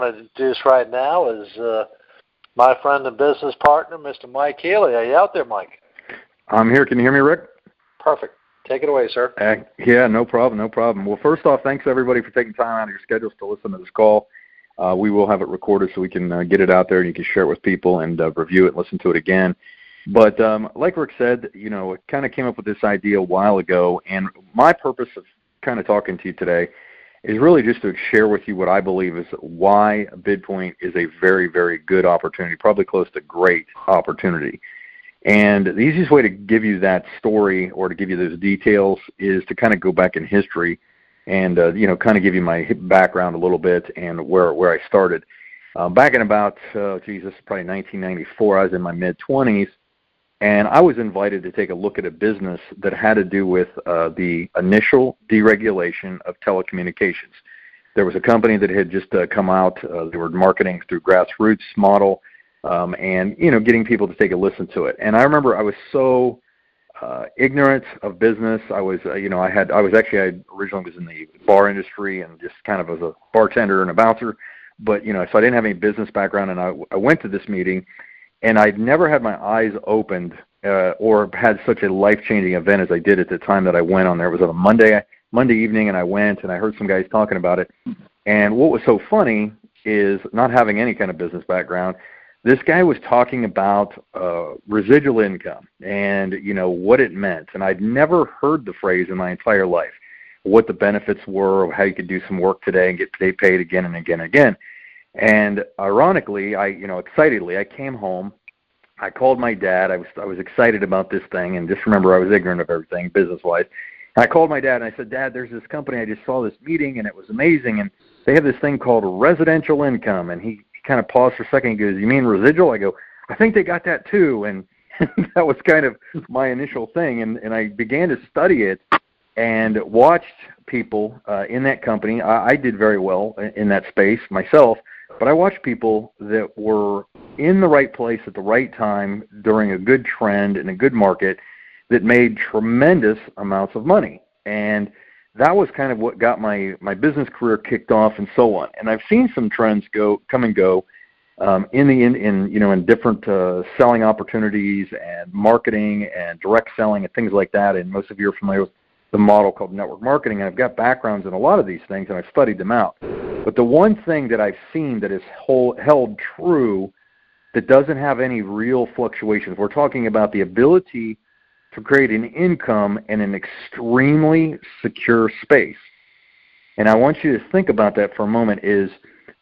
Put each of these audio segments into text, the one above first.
want to introduce right now is my friend and business partner, Mr. Mike Healy. Are you out there, Mike? I'm here. Can you hear me, Rick? Perfect. Take it away, sir. Yeah, no problem. Well, first off, thanks, everybody, for taking time out of your schedules to listen to this call. We will have it recorded so we can get it out there and you can share it with people and review it and listen to it again. But like Rick said, it kind of came up with this idea a while ago, and my purpose of kind of talking to you today is really just to share with you what I believe is why BidPoint is a very, very good opportunity, probably close to great opportunity. And the easiest way to give you that story or to give you those details is to kind of go back in history and, kind of give you my background a little bit and where I started. Back in about, probably 1994, I was in my mid-20s, and I was invited to take a look at a business that had to do with the initial deregulation of telecommunications. There was a company that had just come out. They were marketing through grassroots model and, getting people to take a listen to it. And I remember I was so ignorant of business. I originally was in the bar industry and just kind of as a bartender and a bouncer. But, so I didn't have any business background, and I went to this meeting. And I'd never had my eyes opened or had such a life-changing event as I did at the time that I went on there. It was on a Monday evening, and I went, and I heard some guys talking about it. And what was so funny is, not having any kind of business background, this guy was talking about residual income and, what it meant. And I'd never heard the phrase in my entire life, what the benefits were, how you could do some work today and get paid again and again and again. And ironically, excitedly, I came home. I called my dad. I was excited about this thing, and just remember, I was ignorant of everything business-wise. And I called my dad, and I said, "Dad, there's this company. I just saw this meeting, and it was amazing. And they have this thing called Residential Income." And he kind of paused for a second. He goes, "You mean residual?" I go, "I think they got that too." And that was kind of my initial thing. And I began to study it and watched people in that company. I did very well in that space myself. But I watched people that were in the right place at the right time during a good trend in a good market that made tremendous amounts of money. And that was kind of what got my business career kicked off and so on. And I've seen some trends come and go in different selling opportunities and marketing and direct selling and things like that. And most of you are familiar with the model called network marketing. And I've got backgrounds in a lot of these things, and I've studied them out. But the one thing that I've seen that is held true that doesn't have any real fluctuations, we're talking about the ability to create an income in an extremely secure space. And I want you to think about that for a moment, is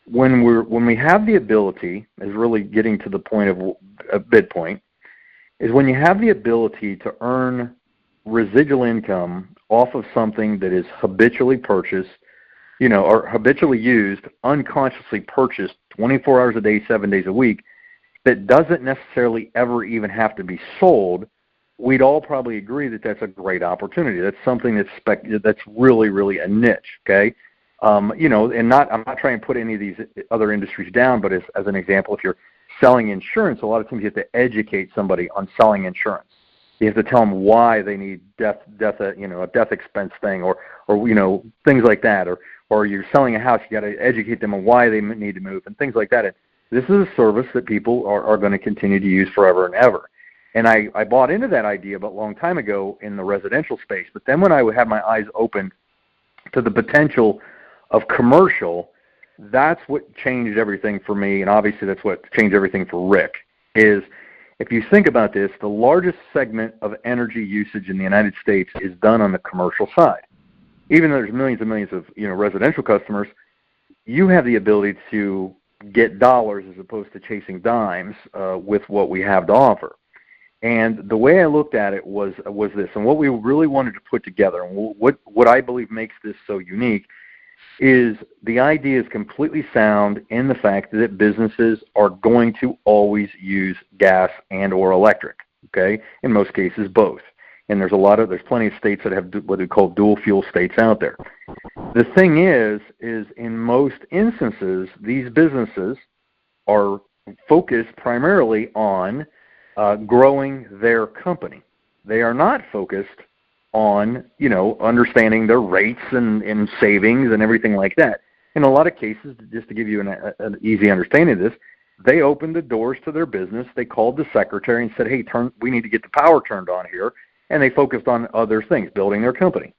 when we have the ability, is really getting to the point of BidPoint, is when you have the ability to earn residual income off of something that is habitually purchased, or habitually used, unconsciously purchased 24 hours a day, 7 days a week, that doesn't necessarily ever even have to be sold, we'd all probably agree that that's a great opportunity. That's something that's really, really a niche, okay? And I'm not trying to put any of these other industries down, but as an example, if you're selling insurance, a lot of times you have to educate somebody on selling insurance. You have to tell them why they need a death expense thing, or things like that, or you're selling a house, you got to educate them on why they need to move and things like that. And this is a service that people are going to continue to use forever and ever. And I bought into that idea about a long time ago in the residential space. But then when I had my eyes opened to the potential of commercial, that's what changed everything for me. And obviously that's what changed everything for Rick, is if you think about this, the largest segment of energy usage in the United States is done on the commercial side. Even though there's millions and millions of residential customers, you have the ability to get dollars as opposed to chasing dimes with what we have to offer. And the way I looked at it was this, and what we really wanted to put together, and what I believe makes this so unique, is the idea is completely sound in the fact that businesses are going to always use gas and or electric, okay? In most cases, both. And there's plenty of states that have what we call dual fuel states out there. The thing is in most instances, these businesses are focused primarily on growing their company. They are not focused on, understanding their rates and savings and everything like that. In a lot of cases, just to give you an easy understanding of this, they opened the doors to their business. They called the secretary and said, hey, we need to get the power turned on here. And they focused on other things, building their company.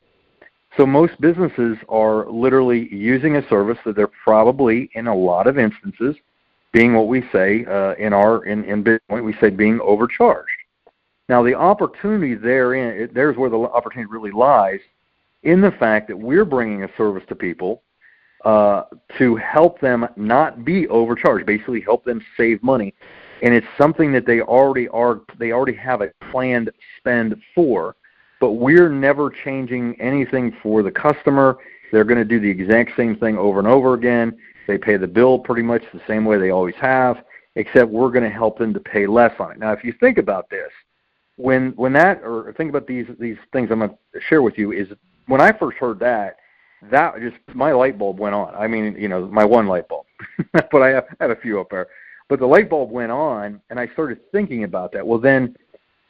So most businesses are literally using a service that they're probably, in a lot of instances, being what we say in BidPoint, we say being overcharged. Now, the opportunity there's where the opportunity really lies, in the fact that we're bringing a service to people to help them not be overcharged, basically help them save money. And it's something that they already have a planned spend for, but we're never changing anything for the customer. They're going to do the exact same thing over and over again. They pay the bill pretty much the same way they always have, except we're going to help them to pay less on it. Now, if you think about this, think about these things I'm going to share with you, is when I first heard that just, my light bulb went on. I mean, my one light bulb, but I have a few up there. But the light bulb went on, and I started thinking about that. Well, then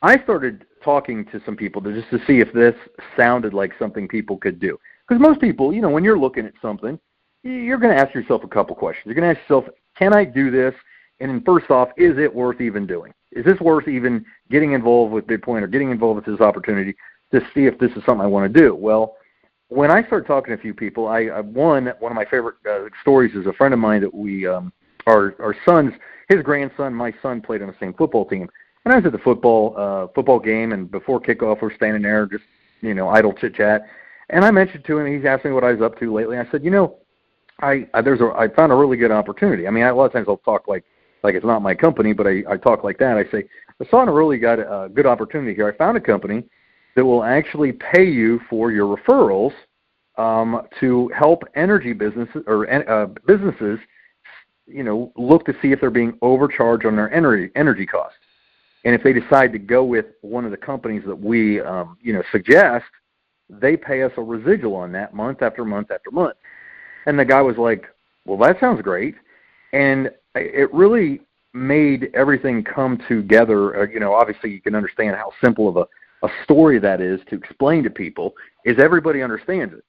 I started talking to some people just to see if this sounded like something people could do. Because most people, when you're looking at something, you're going to ask yourself a couple questions. You're going to ask yourself, can I do this? And then first off, is it worth even doing? Is this worth even getting involved with BidPoint or getting involved with this opportunity to see if this is something I want to do? Well, when I started talking to a few people, one of my favorite stories is a friend of mine that we our son's, his grandson, my son played on the same football team. And I was at the football game, and before kickoff, we're standing there just, idle chit-chat. And I mentioned to him, he's asked me what I was up to lately. I said, I found a really good opportunity. I mean, a lot of times I'll talk like it's not my company, but I talk like that. I say, I saw a really good opportunity here. I found a company that will actually pay you for your referrals to help energy businesses or businesses, look to see if they're being overcharged on their energy costs. And if they decide to go with one of the companies that we, suggest, they pay us a residual on that month after month after month. And the guy was like, well, that sounds great. And it really made everything come together. Obviously you can understand how simple of a story that is to explain to people, is everybody understands it.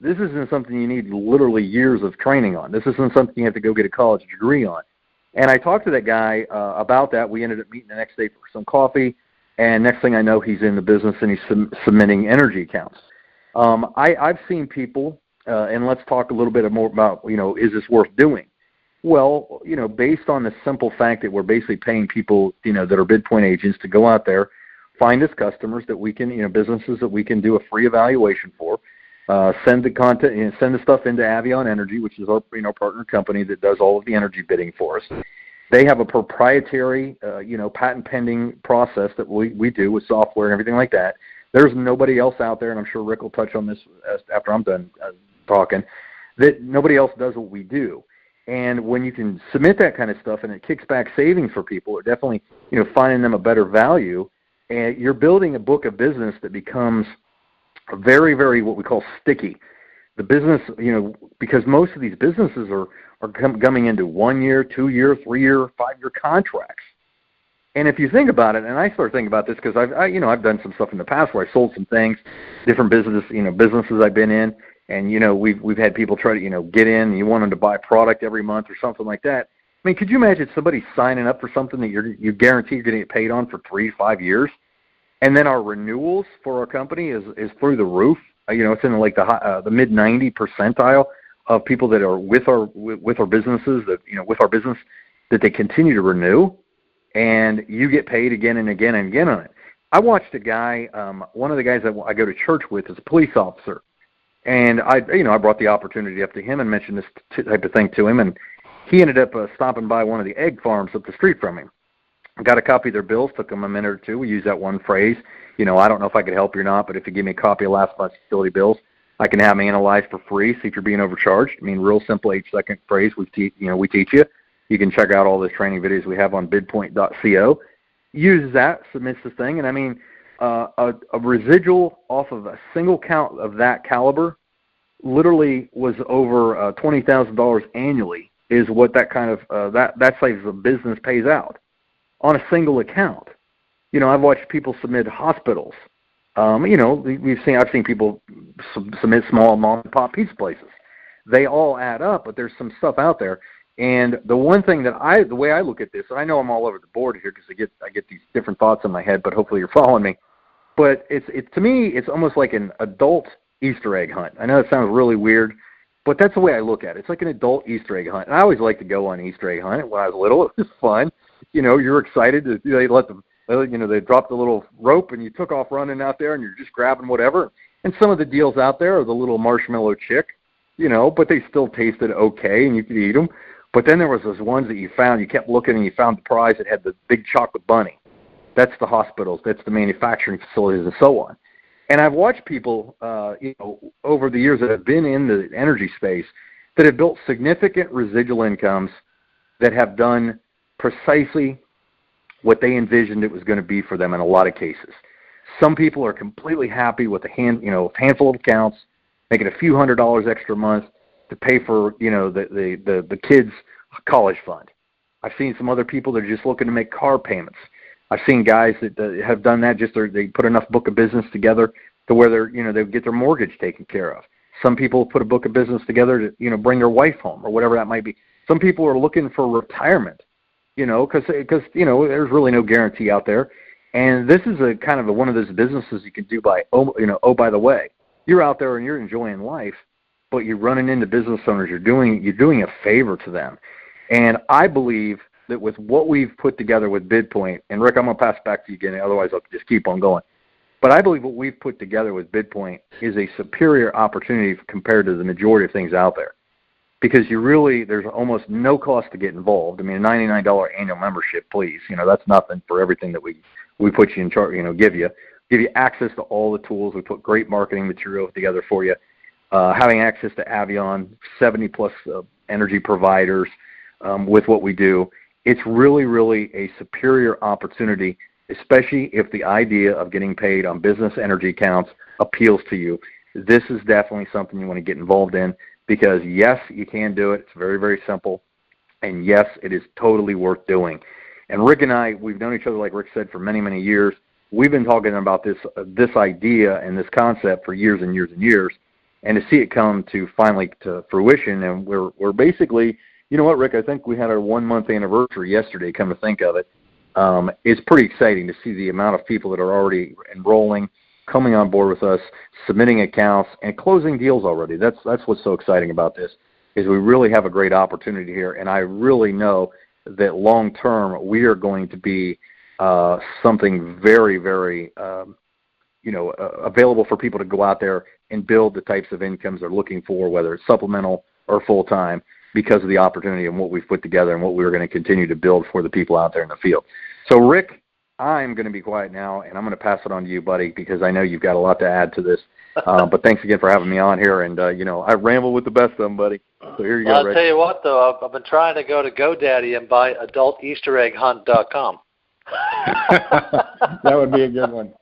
This isn't something you need literally years of training on. This isn't something you have to go get a college degree on. And I talked to that guy about that. We ended up meeting the next day for some coffee, and next thing I know, he's in the business and he's submitting energy accounts. I've seen people, and let's talk a little bit more about, is this worth doing? Well, based on the simple fact that we're basically paying people, that are BidPoint agents to go out there, find us customers that we can, businesses that we can do a free evaluation for, send the content, send the stuff into Avion Energy, which is our, partner company that does all of the energy bidding for us. They have a proprietary, patent pending process that we do with software and everything like that. There's nobody else out there, and I'm sure Rick will touch on this after I'm done talking, that nobody else does what we do. And when you can submit that kind of stuff and it kicks back savings for people, or definitely, finding them a better value, and you're building a book of business that becomes very, very what we call sticky. The business, because most of these businesses are coming into 1 year, 2 year, 3 year, 5 year contracts. And if you think about it, and I started thinking about this because I've done some stuff in the past where I sold some things, different businesses I've been in, and we've had people try to get in, and you want them to buy product every month or something like that. I mean, could you imagine somebody signing up for something that you guarantee you're going to get paid on for 3 to 5 years? And then our renewals for our company is through the roof. It's in like the mid 90 percentile of people that are with our businesses that with our business that they continue to renew, and you get paid again and again and again on it. I watched a guy. One of the guys that I go to church with is a police officer, and I brought the opportunity up to him and mentioned this type of thing to him, and he ended up stopping by one of the egg farms up the street from him. Got a copy of their bills, took them a minute or two. We used that one phrase, I don't know if I could help you or not, but if you give me a copy of last month's utility bills, I can have them analyzed for free, see if you're being overcharged. I mean, real simple 8-second phrase we teach you. You can check out all the training videos we have on bidpoint.co. Use that, submits the thing, and I mean, a residual off of a single count of that caliber literally was over $20,000 annually is what that kind of that size of business pays out on a single account. I've watched people submit hospitals. I've seen people submit small mom and pop pizza places. they all add up, but there's some stuff out there. And the one thing that the way I look at this, and I know I'm all over the board here because I get these different thoughts in my head, but hopefully you're following me. But to me, it's almost like an adult Easter egg hunt. I know it sounds really weird, but that's the way I look at it. It's like an adult Easter egg hunt. And I always liked to go on Easter egg hunt when I was little. It was fun. You're excited. They dropped the little rope and you took off running out there and you're just grabbing whatever. And some of the deals out there are the little marshmallow chick, but they still tasted okay and you could eat them. But then there was those ones that you found. You kept looking and you found the prize that had the big chocolate bunny. That's the hospitals. That's the manufacturing facilities and so on. And I've watched people, over the years that have been in the energy space that have built significant residual incomes that have done precisely what they envisioned it was going to be for them in a lot of cases. Some people are completely happy with a handful of accounts, making a few $100s extra a month to pay for, the kids' college fund. I've seen some other people that are just looking to make car payments. I've seen guys that have done that. They put enough book of business together to where they get their mortgage taken care of. Some people put a book of business together to bring their wife home or whatever that might be. Some people are looking for retirement, because there's really no guarantee out there. And this is a kind of one of those businesses you can do by by the way, you're out there and you're enjoying life, but you're running into business owners. You're doing a favor to them. And I believe that with what we've put together with BidPoint, and Rick, I'm going to pass back to you again, otherwise I'll just keep on going. But I believe what we've put together with BidPoint is a superior opportunity compared to the majority of things out there. Because there's almost no cost to get involved. I mean, a $99 annual membership, please. That's nothing for everything that we put you in charge, give you access to all the tools. We put great marketing material together for you. Having access to Avion, 70-plus energy providers with what we do. It's really, really a superior opportunity, especially if the idea of getting paid on business energy accounts appeals to you. This is definitely something you want to get involved in because, yes, you can do it. It's very, very simple. And, yes, it is totally worth doing. And Rick and I, we've known each other, like Rick said, for many, many years. We've been talking about this idea and this concept for years and years and years. And to see it come finally to fruition, and we're basically, you know what, Rick, I think we had our 1-month anniversary yesterday, come to think of it. It's pretty exciting to see the amount of people that are already enrolling, coming on board with us, submitting accounts, and closing deals already. That's what's so exciting about this, is we really have a great opportunity here, and I really know that long term we are going to be something very, very, available for people to go out there and build the types of incomes they're looking for, whether it's supplemental or full-time, because of the opportunity and what we've put together and what we're going to continue to build for the people out there in the field. So, Rick, I'm going to be quiet now, and I'm going to pass it on to you, buddy, because I know you've got a lot to add to this. But thanks again for having me on here. And, I ramble with the best of them, buddy. So here you go, Rick. I'll tell you what, though, I've been trying to go to GoDaddy and buy adulteasteregghunt.com. That would be a good one.